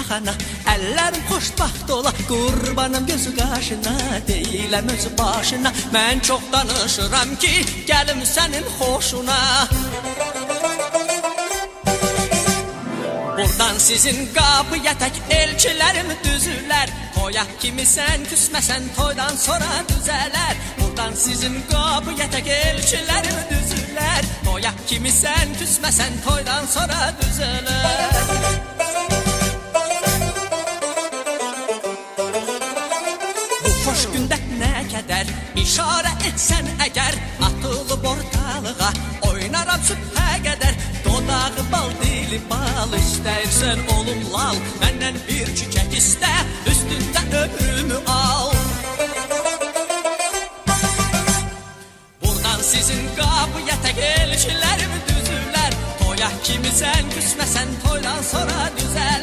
baxana, əllərim xoşbaxt ola, qurbanım gözü qaşına, deyiləm özü başına. Mən çox danışıram ki, gəlim sənin xoşuna. Buradan sizin qapıya tək elçilərim düzülər, toyaq kimi sən küsməsən toydan sonra düzələr. Buradan sizin qapıya tək elçilərim düzülər, toyaq kimi sən küsməsən toydan sonra düzələr. Bu xoş gündə nə qədər işarə etsən əgər, atılıb ortalığa oynaram sübhə qədər. Dodağı bal, dili bal, istəyirsən olum lal, məndən bir çiçək istə, üstündə ömrümü al. Buradan sizin qapıya tək elçilərim düzülər, toyaq kimi sən küsməsən toydan sonra düzələr.